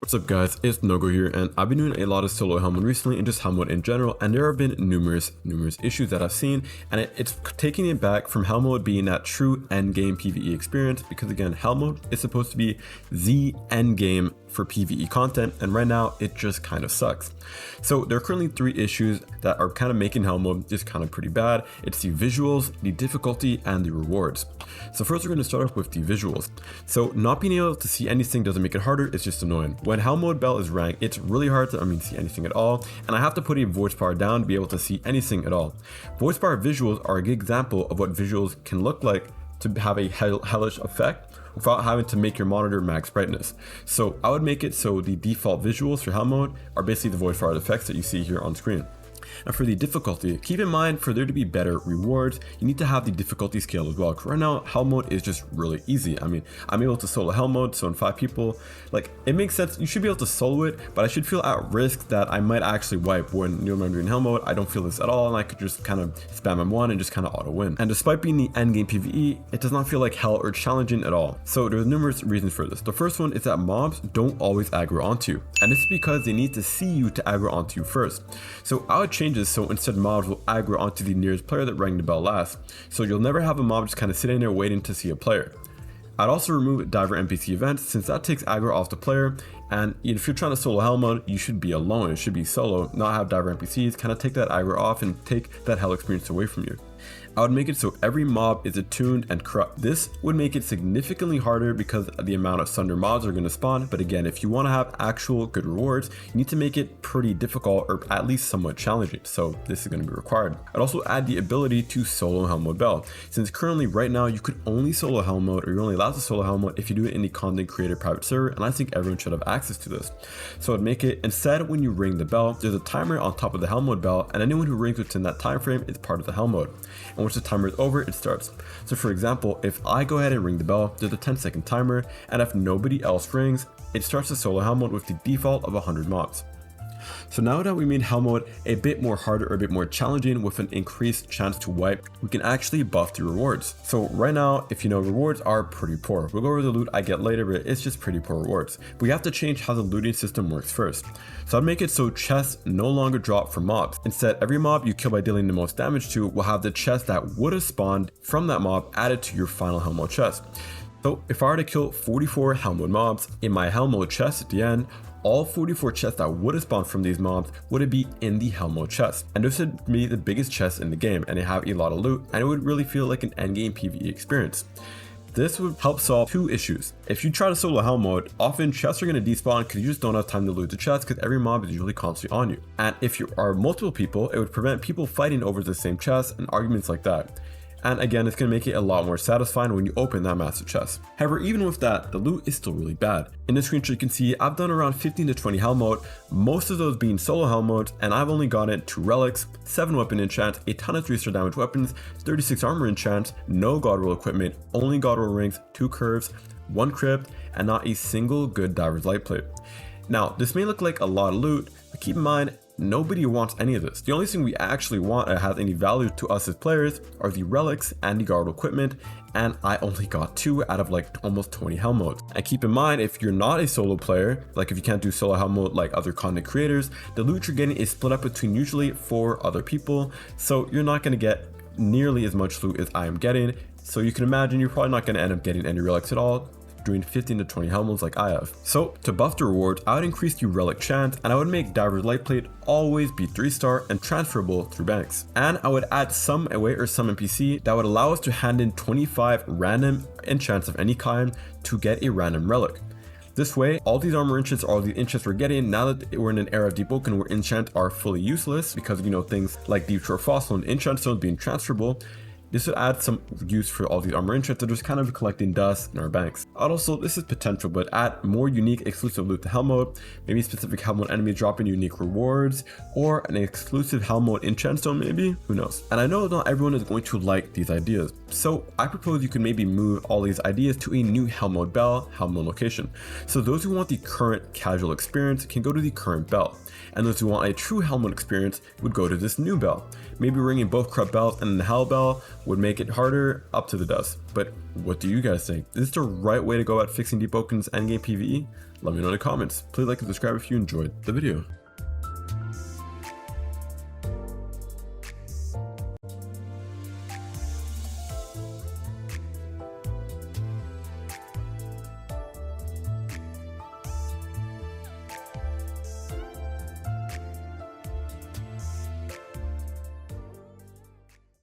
What's up guys, it's Nogo here, and I've been doing a lot of solo Hellmode recently and just Hellmode in general, and there have been numerous issues that I've seen, and it's taking it back from Hellmode being that true endgame PvE experience, because again, Hellmode is supposed to be the endgame for PvE content, and right now it just kind of sucks. So there are currently 3 issues that are kind of making Hellmode just kind of pretty bad. It's the visuals, the difficulty, and the rewards. So first we're going to start off with the visuals. So not being able to see anything doesn't make it harder, it's just annoying. When Hellmode Bell is ranked, it's really hard to see anything at all, and I have to put a voice bar down to be able to see anything at all. Voice bar visuals are a good example of what visuals can look like to have a hellish effect without having to make your monitor max brightness. So I would make it so the default visuals for Hellmode are basically the voice bar effects that you see here on screen. Now for the difficulty, keep in mind for there to be better rewards, you need to have the difficulty scale as well. Because right now, Hellmode is just really easy. I'm able to solo Hellmode, so in 5 people, like it makes sense. You should be able to solo it, but I should feel at risk that I might actually wipe when I'm doing Hellmode. I don't feel this at all, and I could just kind of spam M1 and just kind of auto win. And despite being the endgame PvE, it does not feel like hell or challenging at all. So there's numerous reasons for this. The first one is that mobs don't always aggro onto you, and this is because they need to see you to aggro onto you first. So I would change this so instead mobs will aggro onto the nearest player that rang the bell last. So you'll never have a mob just kind of sitting there waiting to see a player. I'd also remove diver NPC events since that takes aggro off the player, and if you're trying to solo Hellmode, you should be alone. It should be solo, not have diver NPCs, kind of take that aggro off and take that hell experience away from you. I would make it so every mob is attuned and corrupt. This would make it significantly harder because of the amount of Sunder mobs are going to spawn, but again, if you want to have actual good rewards, you need to make it pretty difficult or at least somewhat challenging, so this is going to be required. I'd also add the ability to solo Hellmode Bell, since currently right now you could only solo Hellmode, or you're only allowed to solo Hellmode if you do it in the content creator private server, and I think everyone should have access to this. So I'd make it, instead when you ring the bell, there's a timer on top of the Hellmode Bell, and anyone who rings within that time frame is part of the Hellmode. And once the timer is over, it starts. So for example, if I go ahead and ring the bell, there's a 10-second timer, and if nobody else rings, it starts the solo Hellmode with the default of 100 mobs. So now that we made Hellmode a bit more harder or a bit more challenging with an increased chance to wipe, we can actually buff the rewards. So right now, if you know, rewards are pretty poor. We'll go over the loot I get later, but it's just pretty poor rewards. But we have to change how the looting system works first. So I'd make it so chests no longer drop from mobs. Instead, every mob you kill by dealing the most damage to will have the chest that would have spawned from that mob added to your final Hellmode chest. So if I were to kill 44 Hellmode mobs, in my Hellmode chest at the end, all 44 chests that would have spawned from these mobs would be in the Hellmode chest. And this would be the biggest chest in the game, and they have a lot of loot, and it would really feel like an endgame PvE experience. This would help solve 2 issues. If you try to solo Hellmode, often chests are going to despawn because you just don't have time to loot the chest because every mob is usually constantly on you. And if you are multiple people, it would prevent people fighting over the same chest and arguments like that. And again, it's going to make it a lot more satisfying when you open that massive chest. However, even with that, the loot is still really bad. In this screenshot you can see I've done around 15 to 20 Hellmode, most of those being solo Hellmodes, and I've only gotten 2 relics, 7 weapon enchants, a ton of 3-star damage weapons, 36 armor enchants, no god roll equipment, only god roll rings, 2 curves, 1 crypt, and not a single good diver's light plate. Now, this may look like a lot of loot, but keep in mind, nobody wants any of this. The only thing we actually want that has any value to us as players are the relics and the guard equipment, and I only got 2 out of like almost 20 Hellmodes. And keep in mind, if you're not a solo player, like if you can't do solo Hellmode like other content creators, the loot you're getting is split up between usually 4 other people, so you're not going to get nearly as much loot as I am getting. So you can imagine you're probably not going to end up getting any relics at all, doing 15 to 20 Hellmodes like I have. So to buff the rewards, I would increase the relic chance, and I would make diver's light plate always be 3-star and transferable through banks. And I would add some away or some NPC that would allow us to hand in 25 random enchants of any kind to get a random relic. This way, all these armor enchants, all these enchants we're getting, now that we're in an era of Deepwoken where enchants are fully useless because things like Deep Shore Fossil and enchant stones being transferable, this would add some use for all these armor enchants that are just kind of collecting dust in our banks. Also, this is potential, but add more unique exclusive loot to Hellmode, maybe specific Hellmode enemies dropping unique rewards, or an exclusive Hellmode enchant stone maybe, who knows. And I know not everyone is going to like these ideas, so I propose you can maybe move all these ideas to a new Hellmode Bell, Hellmode location. So those who want the current casual experience can go to the current bell, and those who want a true Hellmode experience would go to this new bell. Maybe ringing both corrupt bells and the Hell Bell, would make it harder, up to the dust. But what do you guys think? Is this the right way to go about fixing Deepwoken's endgame PvE? Let me know in the comments. Please like and subscribe if you enjoyed the video.